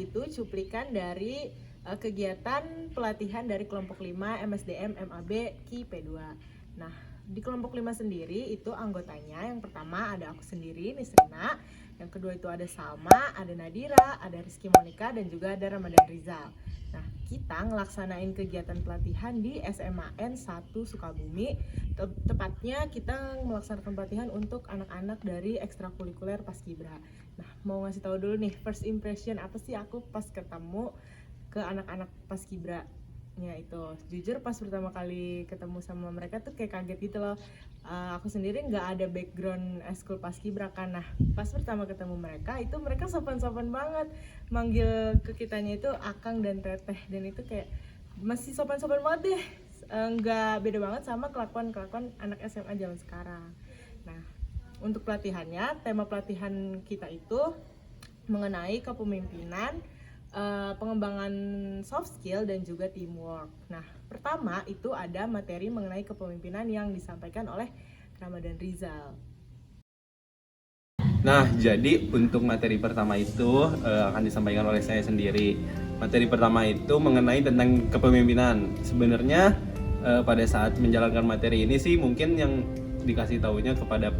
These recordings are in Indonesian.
itu cuplikan dari kegiatan pelatihan dari kelompok 5 MSDM MAB KI P2. Nah, di kelompok 5 sendiri itu anggotanya yang pertama ada aku sendiri, Nisrina, yang kedua itu ada Salma, ada Nadira, ada Rizky Monica, dan juga ada Ramadan Rizal. Nah, kita ngelaksanain kegiatan pelatihan di SMAN 1 Sukabumi. Tepatnya kita melaksanakan pelatihan untuk anak-anak dari ekstrakurikuler Paskibra. Nah, mau ngasih tahu dulu nih, first impression apa sih aku pas ketemu ke anak-anak Paskibra. Ya itu, jujur pas pertama kali ketemu sama mereka tuh kayak kaget gitu loh. Aku sendiri nggak ada background eskul Paskibra kan. Nah, pas pertama ketemu mereka itu mereka sopan-sopan banget, manggil ke kitanya itu Akang dan Teteh, dan itu kayak masih sopan-sopan banget deh. Nggak beda banget sama kelakuan anak SMA zaman sekarang. Nah, untuk pelatihannya, tema pelatihan kita itu mengenai kepemimpinan, pengembangan soft skill dan juga teamwork. Nah, pertama itu ada materi mengenai kepemimpinan yang disampaikan oleh Ramadan Rizal. Nah, jadi untuk materi pertama itu akan disampaikan oleh saya sendiri. Materi pertama itu mengenai tentang kepemimpinan. Sebenarnya pada saat menjalankan materi ini sih mungkin yang dikasih tahunya kepada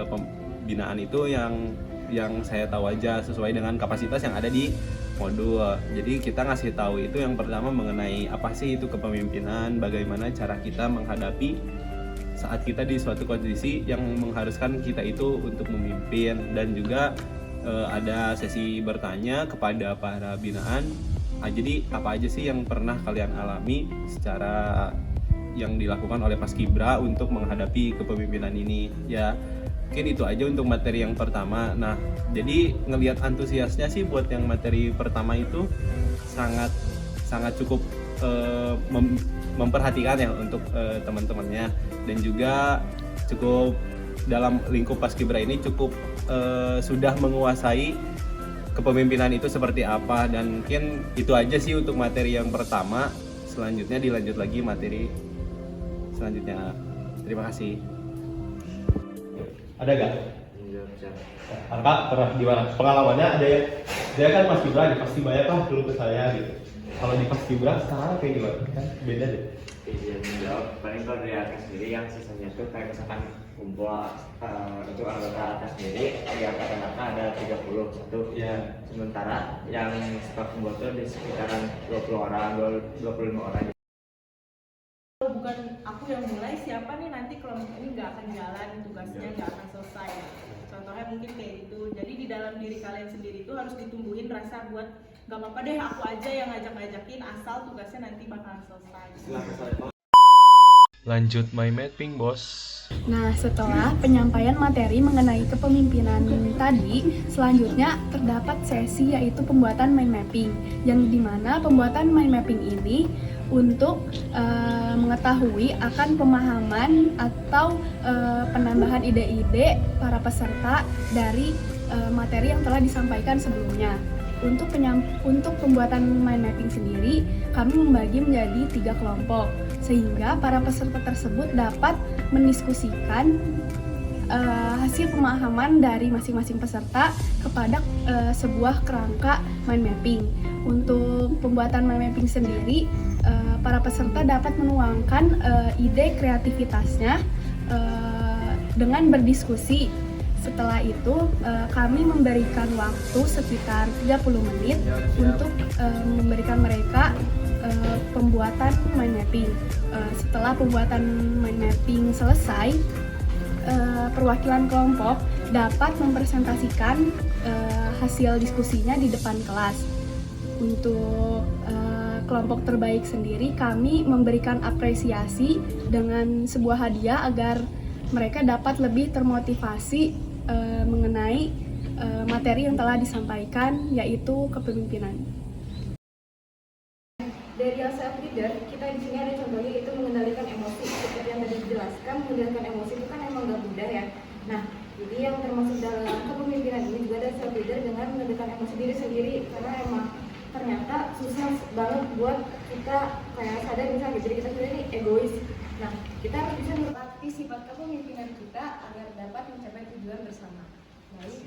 pembinaan itu yang saya tahu aja sesuai dengan kapasitas yang ada di modul. Jadi kita ngasih tahu itu yang pertama mengenai apa sih itu kepemimpinan, bagaimana cara kita menghadapi saat kita di suatu kondisi yang mengharuskan kita itu untuk memimpin, dan juga ada sesi bertanya kepada para binaan. Jadi apa aja sih yang pernah kalian alami secara yang dilakukan oleh Paskibra untuk menghadapi kepemimpinan ini ya. Mungkin itu aja untuk materi yang pertama. Nah, jadi ngelihat antusiasnya sih buat yang materi pertama itu sangat cukup memperhatikan ya untuk teman-temannya, dan juga cukup dalam lingkup Paskibra ini cukup sudah menguasai kepemimpinan itu seperti apa. Dan mungkin itu aja sih untuk materi yang pertama. Selanjutnya dilanjut lagi materi selanjutnya. Terima kasih. Ada gak? Arka, pernah gimana? Pengalamannya ada ya? Dia kan Paskibra, pasti banyak lah dulu ke saya gitu. Kalau di Paskibra sekarang kayak gimana? Kan beda deh. Iya, menjawab paling kalau dari atas sendiri yang sisanya tuh kayak misalkan kumpul itu anggota atas sendiri yang kata-kata ada 31 Ya. sementara yang suka kumpul tuh di sekitaran 20 orang, 25 orang. Kalau bukan aku yang mulai, siapa nih nanti kelompok ini nggak akan jalan, tugasnya nggak akan selesai. Contohnya mungkin kayak gitu. Jadi di dalam diri kalian sendiri itu harus ditumbuhin rasa buat nggak apa-apa deh aku aja yang ngajak-ngajakin, asal tugasnya nanti bakalan selesai. Lanjut my mapping, bos. Nah, setelah penyampaian materi mengenai kepemimpinan tadi, selanjutnya terdapat sesi yaitu pembuatan mind mapping, yang dimana pembuatan mind mapping ini untuk mengetahui akan pemahaman atau penambahan ide-ide para peserta dari materi yang telah disampaikan sebelumnya. Untuk pembuatan mind mapping sendiri, kami membagi menjadi 3 kelompok, sehingga para peserta tersebut dapat mendiskusikan hasil pemahaman dari masing-masing peserta kepada sebuah kerangka mind mapping. Untuk pembuatan mind mapping sendiri, para peserta dapat menuangkan ide kreativitasnya dengan berdiskusi. Setelah itu kami memberikan waktu sekitar 30 menit untuk memberikan mereka pembuatan mind mapping. Setelah pembuatan mind mapping selesai, perwakilan kelompok dapat mempresentasikan hasil diskusinya di depan kelas. Untuk kelompok terbaik sendiri, kami memberikan apresiasi dengan sebuah hadiah agar mereka dapat lebih termotivasi mengenai materi yang telah disampaikan, yaitu kepemimpinan. Dari yang self leader, kita di sini ada contohnya, yaitu mengendalikan emosi. Seperti yang tadi dijelaskan, mengendalikan emosi itu kan emang gak mudah ya. Nah, jadi yang termasuk dalam kepemimpinan ini juga ada self leader dengan mengendalikan emosi diri sendiri, karena emang ternyata susah banget buat kita kayak sadar misalnya, jadi kita sendiri egois. Nah, kita harus bisa melatih sifat kepemimpinan kita agar dapat mencapai tujuan bersama. Baik,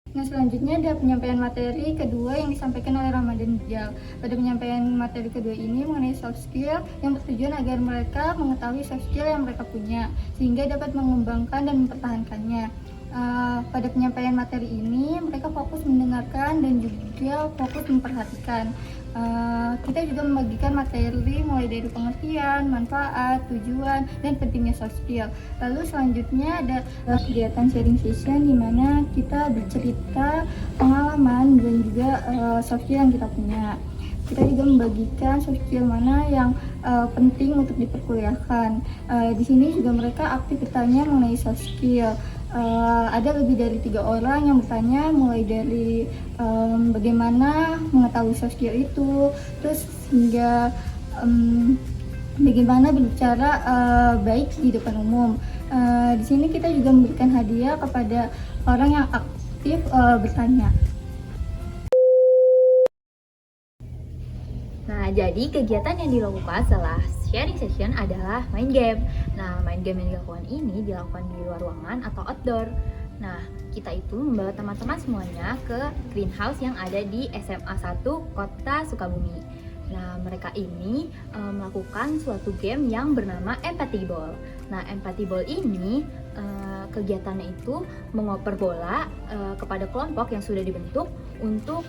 Nah, selanjutnya ada penyampaian materi kedua yang disampaikan oleh Ramadan Rijal. Pada penyampaian materi kedua ini mengenai soft skill yang bertujuan agar mereka mengetahui soft skill yang mereka punya sehingga dapat mengembangkan dan mempertahankannya. Pada penyampaian materi ini mereka fokus mendengarkan dan juga fokus memperhatikan. Kita juga membagikan materi mulai dari pengertian, manfaat, tujuan, dan pentingnya soft skill. Lalu selanjutnya ada kegiatan sharing session di mana kita bercerita pengalaman dan juga soft skill yang kita punya. Kita juga membagikan soft skill mana yang penting untuk diperkuliahkan. Di sini juga mereka aktif bertanya mengenai soft skill. Ada lebih dari 3 orang yang bertanya mulai dari bagaimana mengetahui soft skill itu, terus hingga bagaimana berbicara baik di depan umum. Di sini kita juga memberikan hadiah kepada orang yang aktif bertanya. Nah, jadi kegiatan yang dilakukan setelah sharing session adalah main game. Nah, main game yang dilakukan ini dilakukan di luar ruangan atau outdoor. Nah, kita itu membawa teman-teman semuanya ke greenhouse yang ada di SMA 1 Kota Sukabumi. Nah, mereka ini melakukan suatu game yang bernama Empathy Ball. Nah, Empathy Ball ini kegiatannya itu mengoper bola kepada kelompok yang sudah dibentuk untuk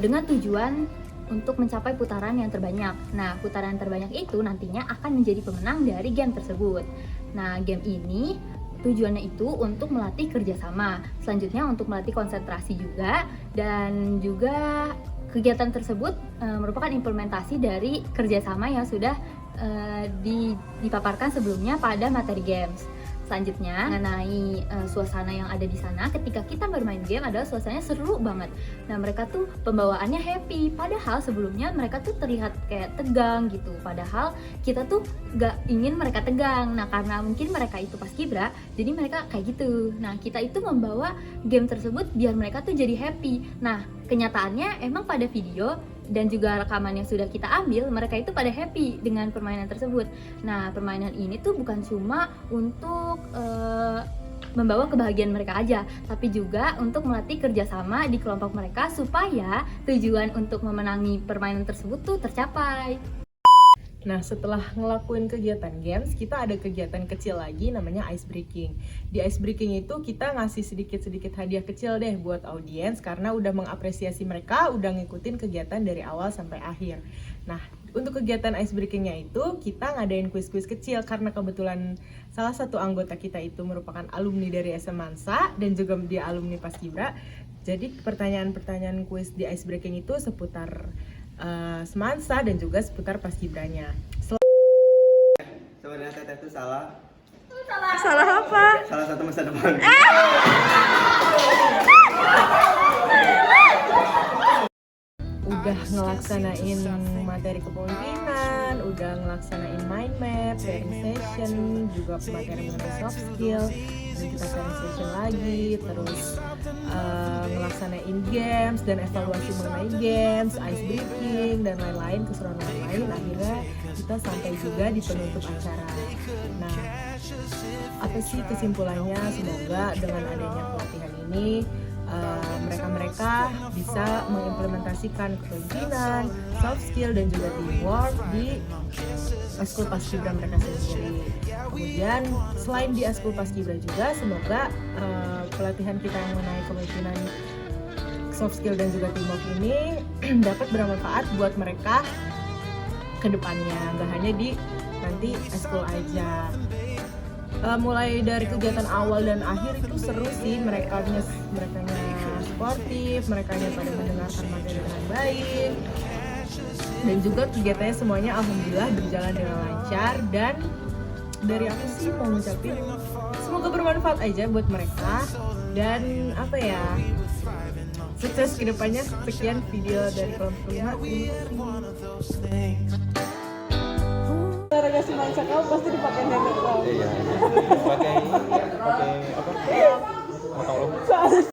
dengan tujuan untuk mencapai putaran yang terbanyak. Nah, putaran yang terbanyak itu nantinya akan menjadi pemenang dari game tersebut. Nah, game ini tujuannya itu untuk melatih kerjasama. Selanjutnya untuk melatih konsentrasi juga, dan juga kegiatan tersebut merupakan implementasi dari kerjasama yang sudah dipaparkan sebelumnya pada materi games. Selanjutnya mengenai suasana yang ada di sana ketika kita bermain game adalah suasananya seru banget. Nah, mereka tuh pembawaannya happy, padahal sebelumnya mereka tuh terlihat kayak tegang gitu. Padahal kita tuh gak ingin mereka tegang. Nah, karena mungkin mereka itu paskibra, jadi mereka kayak gitu. Nah, kita itu membawa game tersebut biar mereka tuh jadi happy. Nah, kenyataannya emang pada video dan juga rekaman yang sudah kita ambil, mereka itu pada happy dengan permainan tersebut. Nah, permainan ini tuh bukan cuma untuk membawa kebahagiaan mereka aja, tapi juga untuk melatih kerjasama di kelompok mereka supaya tujuan untuk memenangi permainan tersebut tuh tercapai. Nah, setelah ngelakuin kegiatan games, kita ada kegiatan kecil lagi namanya ice breaking. Di ice breaking itu kita ngasih sedikit-sedikit hadiah kecil deh buat audiens karena udah mengapresiasi mereka, udah ngikutin kegiatan dari awal sampai akhir. Nah, untuk kegiatan ice breakingnya itu kita ngadain kuis-kuis kecil karena kebetulan salah satu anggota kita itu merupakan alumni dari SM Mansa dan juga dia alumni Paskibra. Jadi pertanyaan-pertanyaan kuis di ice breaking itu seputar Semansa dan juga seputar Paskibranya. Sebenarnya teteh itu salah. Salah apa? Salah satu masa depan. Udah ngelaksanain materi kepemimpinan, udah ngelaksanain mind map, sharing session, juga materi mengenai soft skill, dan kita sharing session lagi, terus ngelaksanain games dan evaluasi mengenai games, ice breaking dan lain-lain, keseruan lain-lain. Akhirnya kita sampai juga di penutup acara. Nah, apa sih kesimpulannya? Semoga dengan adanya pelatihan ini mereka bisa mengimplementasikan kepemimpinan, soft skill dan juga teamwork di Askul Paskibra mereka sendiri. Kemudian selain di Askul Paskibra juga semoga pelatihan kita yang mengenai kepemimpinan, soft skill dan juga teamwork ini dapat bermanfaat buat mereka ke depannya, nggak hanya di nanti Askul aja. Mulai dari kegiatan awal dan akhir itu seru sih, merekanya sportif, merekanya pada mendengarkan materi dengan baik, dan juga kegiatannya semuanya alhamdulillah berjalan dengan lancar. Dan dari aku sih mau ngucapin semoga bermanfaat aja buat mereka, dan apa ya, sukses kedepannya. Sekian video dari kelompok 5. Seragam Semansa kau pasti dipakai nenek kau. Iya. Pakai apa? Motor.